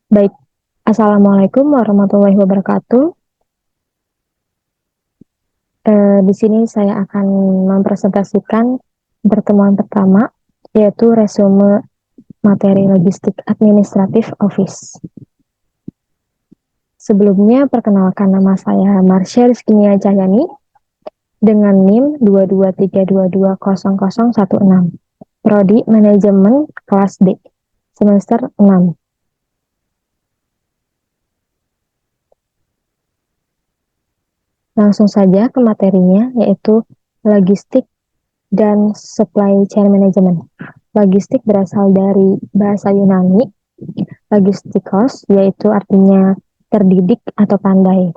Baik, Assalamualaikum warahmatullahi wabarakatuh. Di sini saya akan mempresentasikan pertemuan pertama, yaitu resume materi logistik administratif Office. Sebelumnya, perkenalkan nama saya Marsha Rizkinia Cahyani dengan NIM 223220016, Prodi Manajemen kelas D, semester 6. Langsung saja ke materinya, yaitu logistik dan supply chain management. Logistik berasal dari bahasa Yunani, logistikos, yaitu artinya terdidik atau pandai.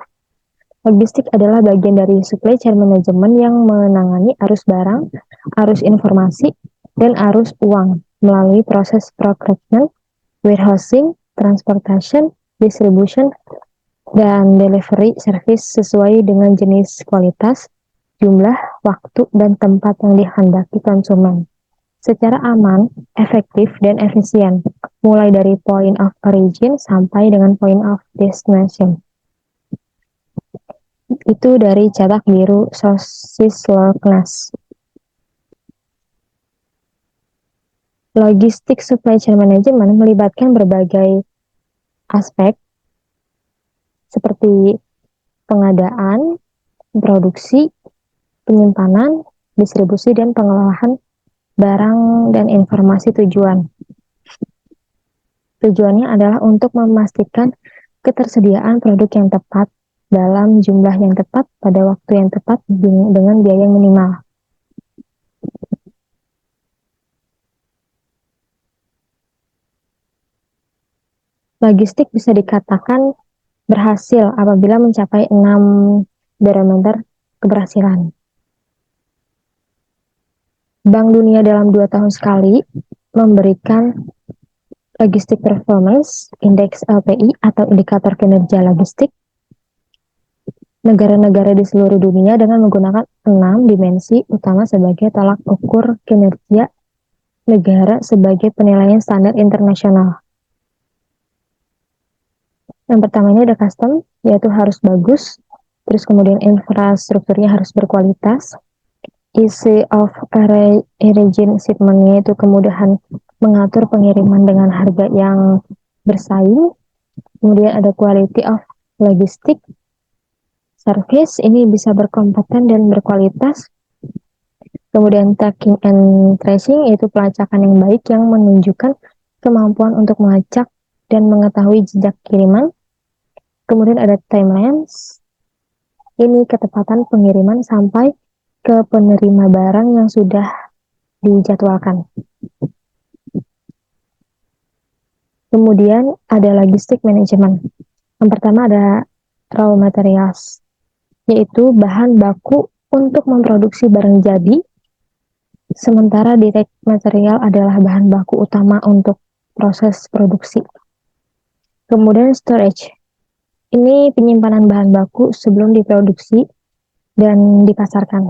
Logistik adalah bagian dari supply chain management yang menangani arus barang, arus informasi, dan arus uang melalui proses procurement, warehousing, transportation, distribution, dan delivery service sesuai dengan jenis kualitas, jumlah, waktu, dan tempat yang dihendaki konsumen secara aman, efektif, dan efisien, mulai dari point of origin sampai dengan point of destination. Itu dari cetak biru Sosis Loknas. Logistik supply chain management melibatkan berbagai aspek seperti pengadaan, produksi, penyimpanan, distribusi, dan pengelolaan barang dan informasi tujuan. Tujuannya adalah untuk memastikan ketersediaan produk yang tepat dalam jumlah yang tepat pada waktu yang tepat dengan biaya yang minimal. Logistik bisa dikatakan berhasil apabila mencapai 6 parameter keberhasilan. Bank Dunia dalam 2 tahun sekali memberikan Logistik Performance Index LPI atau indikator kinerja logistik negara-negara di seluruh dunia dengan menggunakan 6 dimensi utama sebagai tolak ukur kinerja negara sebagai penilaian standar internasional. Yang pertama ini ada custom, yaitu harus bagus. Terus kemudian infrastrukturnya harus berkualitas. Easy of origin shipment-nya itu kemudahan mengatur pengiriman dengan harga yang bersaing. Kemudian ada quality of logistic service, ini bisa berkompeten dan berkualitas. Kemudian tracking and tracing, yaitu pelacakan yang baik yang menunjukkan kemampuan untuk melacak dan mengetahui jejak kiriman. Kemudian ada timelines, ini ketepatan pengiriman sampai ke penerima barang yang sudah dijadwalkan. Kemudian ada logistik manajemen. Yang pertama ada raw materials, yaitu bahan baku untuk memproduksi barang jadi, sementara direct material adalah bahan baku utama untuk proses produksi. Kemudian storage, ini penyimpanan bahan baku sebelum diproduksi dan dipasarkan.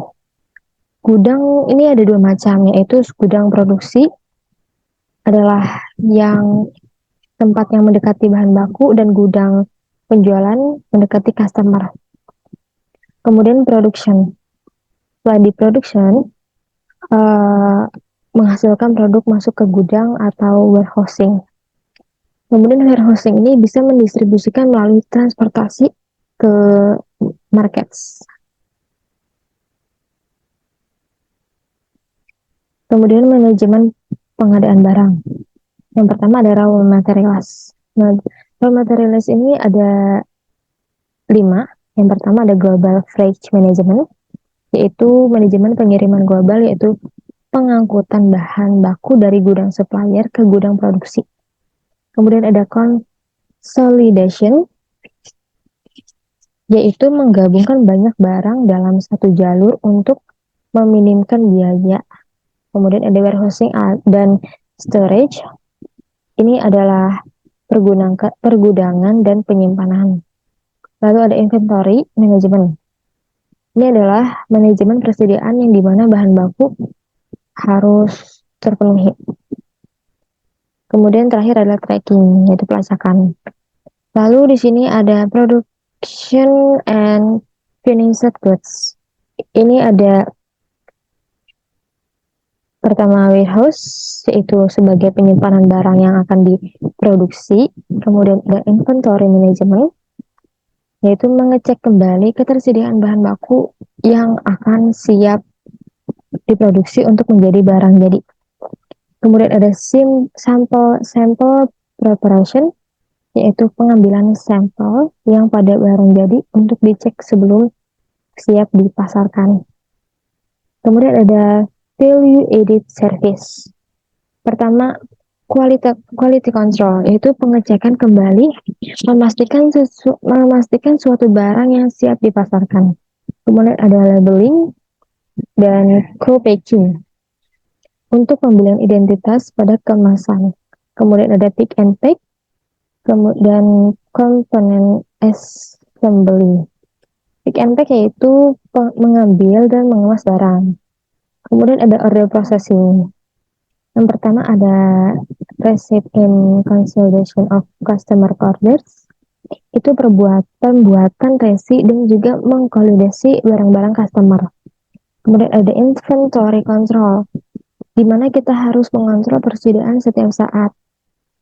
Gudang ini ada 2 macam, yaitu gudang produksi adalah yang tempat yang mendekati bahan baku dan gudang penjualan mendekati customer. Kemudian production. Setelah di production, menghasilkan produk masuk ke gudang atau warehousing. Kemudian warehousing ini bisa mendistribusikan melalui transportasi ke markets. Kemudian manajemen pengadaan barang. Yang pertama ada raw materials. Nah, raw materials ini ada 5. Yang pertama ada global freight management, yaitu manajemen pengiriman global, yaitu pengangkutan bahan baku dari gudang supplier ke gudang produksi. Kemudian ada consolidation, yaitu menggabungkan banyak barang dalam satu jalur untuk meminimkan biaya. Kemudian ada warehousing dan storage, ini adalah pergudangan dan penyimpanan. Lalu ada inventory management, ini adalah manajemen persediaan yang dimana bahan baku harus terpenuhi. Kemudian terakhir adalah tracking, yaitu pelacakan. Lalu di sini ada production and finished goods. Ini ada pertama warehouse, yaitu sebagai penyimpanan barang yang akan diproduksi. Kemudian ada inventory management, yaitu mengecek kembali ketersediaan bahan baku yang akan siap diproduksi untuk menjadi barang jadi. Kemudian ada sample preparation, yaitu pengambilan sampel yang pada barang jadi untuk dicek sebelum siap dipasarkan. Kemudian ada value added service. Pertama, quality control, yaitu pengecekan kembali memastikan suatu barang yang siap dipasarkan. Kemudian ada labeling dan co-packing untuk pembelian identitas pada kemasan. Kemudian ada pick and pack, kemudian component assembly. Pick and pack yaitu mengambil dan mengemas barang. Kemudian ada order processing. Yang pertama ada receipt and consolidation of customer orders. Itu pembuatan resi dan juga mengkonsolidasi barang-barang customer. Kemudian ada inventory control, di mana kita harus mengontrol persediaan setiap saat.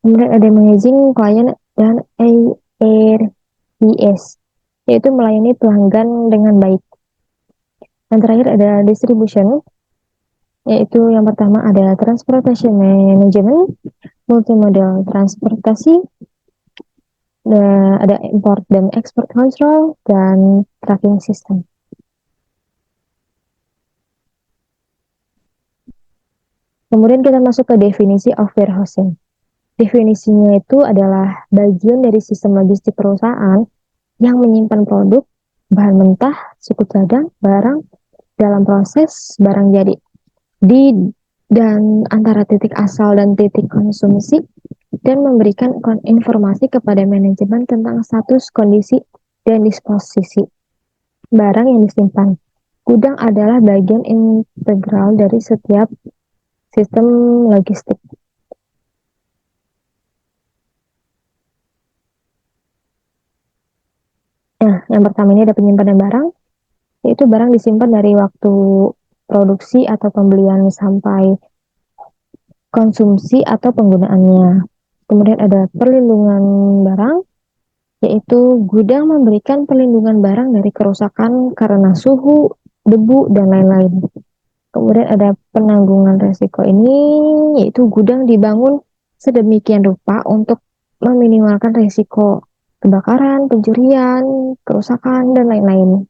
Kemudian ada managing client dan ARDS, yaitu melayani pelanggan dengan baik. Yang terakhir ada distribution, yaitu yang pertama ada transportation management, multimodal transportasi, ada import dan export control, dan tracking system. Kemudian kita masuk ke definisi of warehousing. Definisinya itu adalah bagian dari sistem logistik perusahaan yang menyimpan produk, bahan mentah, suku cadang, barang dalam proses barang jadi dan antara titik asal dan titik konsumsi, dan memberikan informasi kepada manajemen tentang status, kondisi, dan disposisi barang yang disimpan. Gudang adalah bagian integral dari setiap sistem logistik. Nah, yang pertama ini ada penyimpanan barang, yaitu barang disimpan dari waktu produksi atau pembelian sampai konsumsi atau penggunaannya. Kemudian ada perlindungan barang, yaitu gudang memberikan perlindungan barang dari kerusakan karena suhu, debu, dan lain-lain. Kemudian ada penanggungan resiko ini, yaitu gudang dibangun sedemikian rupa untuk meminimalkan resiko kebakaran, pencurian, kerusakan, dan lain-lain.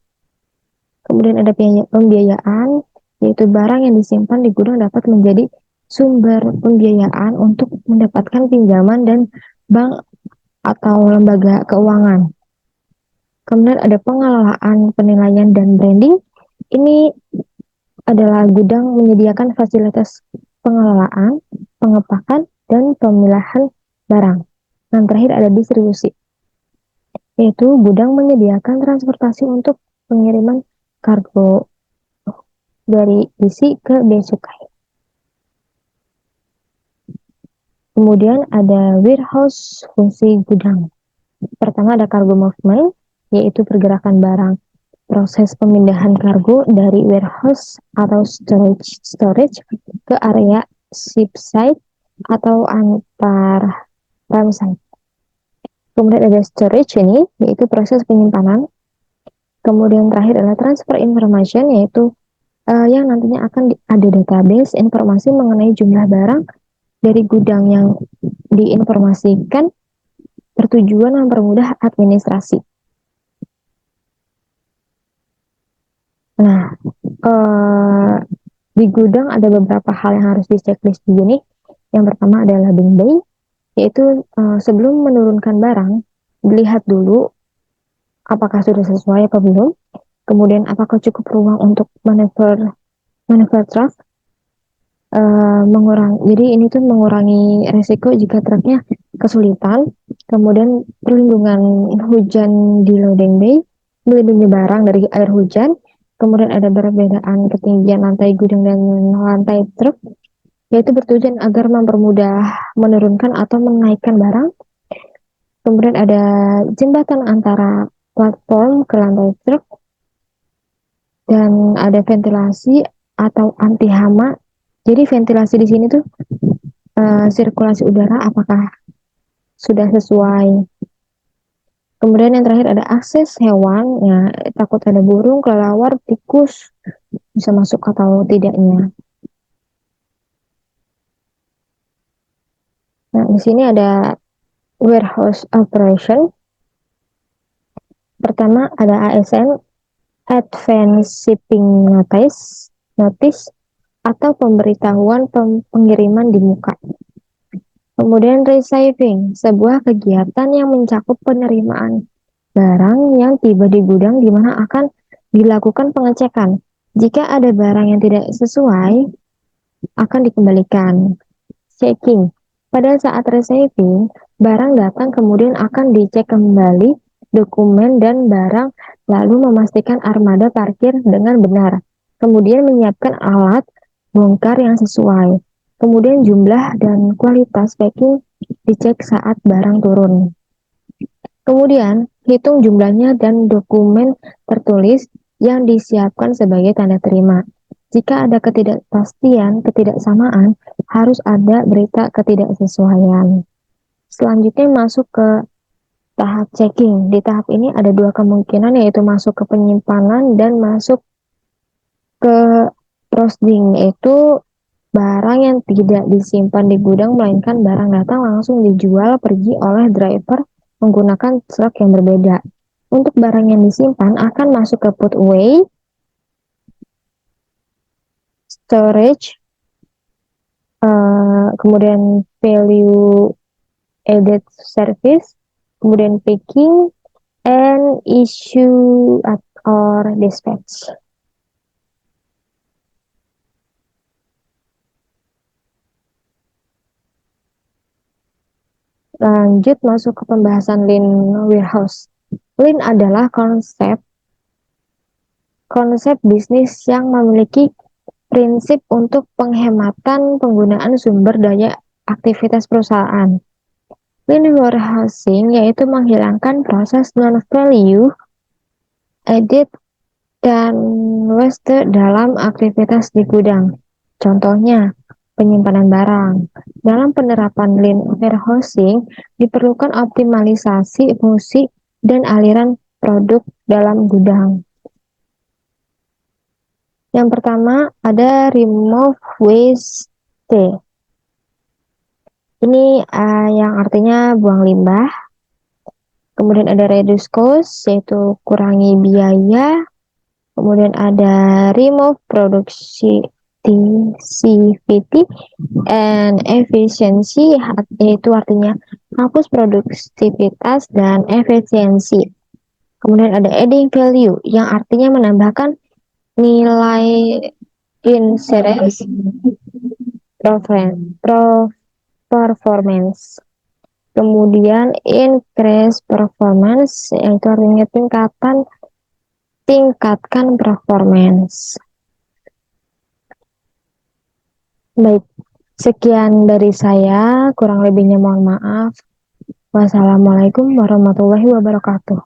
Kemudian ada pembiayaan, yaitu barang yang disimpan di gudang dapat menjadi sumber pembiayaan untuk mendapatkan pinjaman dan bank atau lembaga keuangan. Kemudian ada pengelolaan, penilaian, dan branding. Ini adalah gudang menyediakan fasilitas pengelolaan, pengepakan, dan pemilahan barang. Dan terakhir ada distribusi, yaitu gudang menyediakan transportasi untuk pengiriman kargo dari isi ke bea cukai. Kemudian ada warehouse, fungsi gudang. Pertama ada cargo movement, yaitu pergerakan barang. Proses pemindahan kargo dari warehouse atau storage ke area ship site atau antar ram site. Kemudian ada storage ini, yaitu proses penyimpanan. Kemudian terakhir adalah transfer information, yaitu yang nantinya akan ada database informasi mengenai jumlah barang dari gudang yang diinformasikan, bertujuan mempermudah administrasi. Nah, di gudang ada beberapa hal yang harus di-checklist di sini. Yang pertama adalah loading bay, yaitu sebelum menurunkan barang, dilihat dulu apakah sudah sesuai atau belum. Kemudian apakah cukup ruang untuk manuver truk, jadi ini tuh mengurangi resiko jika truknya kesulitan. Kemudian perlindungan hujan di loading bay, melindungi barang dari air hujan. Kemudian ada perbedaan ketinggian lantai gudang dan lantai truk. yaitu bertujuan agar mempermudah menurunkan atau menaikkan barang. Kemudian ada jembatan antara platform ke lantai truk, dan ada ventilasi atau anti hama. Jadi ventilasi di sini tuh sirkulasi udara apakah sudah sesuai. Kemudian yang terakhir ada akses hewan, ya takut ada burung, kelelawar, tikus bisa masuk atau tidaknya. Nah, di sini ada warehouse operation. Pertama ada ASN, Advance Shipping Notice, notice atau pemberitahuan pengiriman di muka. Kemudian receiving, sebuah kegiatan yang mencakup penerimaan barang yang tiba di gudang di mana akan dilakukan pengecekan. Jika ada barang yang tidak sesuai, akan dikembalikan. Checking, pada saat receiving, barang datang kemudian akan dicek kembali dokumen dan barang, lalu memastikan armada parkir dengan benar. Kemudian menyiapkan alat bongkar yang sesuai. Kemudian jumlah dan kualitas packing dicek saat barang turun. Kemudian hitung jumlahnya dan dokumen tertulis yang disiapkan sebagai tanda terima. Jika ada ketidakpastian, ketidaksamaan, harus ada berita ketidaksesuaian. Selanjutnya masuk ke tahap checking. Di tahap ini ada dua kemungkinan, yaitu masuk ke penyimpanan dan masuk ke roasting, yaitu barang yang tidak disimpan di gudang melainkan barang datang langsung dijual pergi oleh driver menggunakan truk yang berbeda. Untuk barang yang disimpan akan masuk ke put away, storage, kemudian value added service, kemudian packing, and issue or dispatch. Lanjut masuk ke pembahasan lean warehouse. Lean adalah konsep bisnis yang memiliki prinsip untuk penghematan penggunaan sumber daya aktivitas perusahaan. Lean warehousing yaitu menghilangkan proses non-value added dan waste dalam aktivitas di gudang. Contohnya, penyimpanan barang. Dalam penerapan lean warehousing, diperlukan optimalisasi fungsi dan aliran produk dalam gudang. Yang pertama ada remove waste. Ini yang artinya buang limbah. Kemudian ada reduce cost, yaitu kurangi biaya. Kemudian ada remove productivity and efficiency, yaitu artinya hapus produktivitas dan efisiensi. Kemudian ada adding value, yang artinya menambahkan nilai inserts performance. Kemudian increase performance, yaitu artinya tingkatkan performance. Baik, sekian dari saya, kurang lebihnya mohon maaf. Wassalamualaikum warahmatullahi wabarakatuh.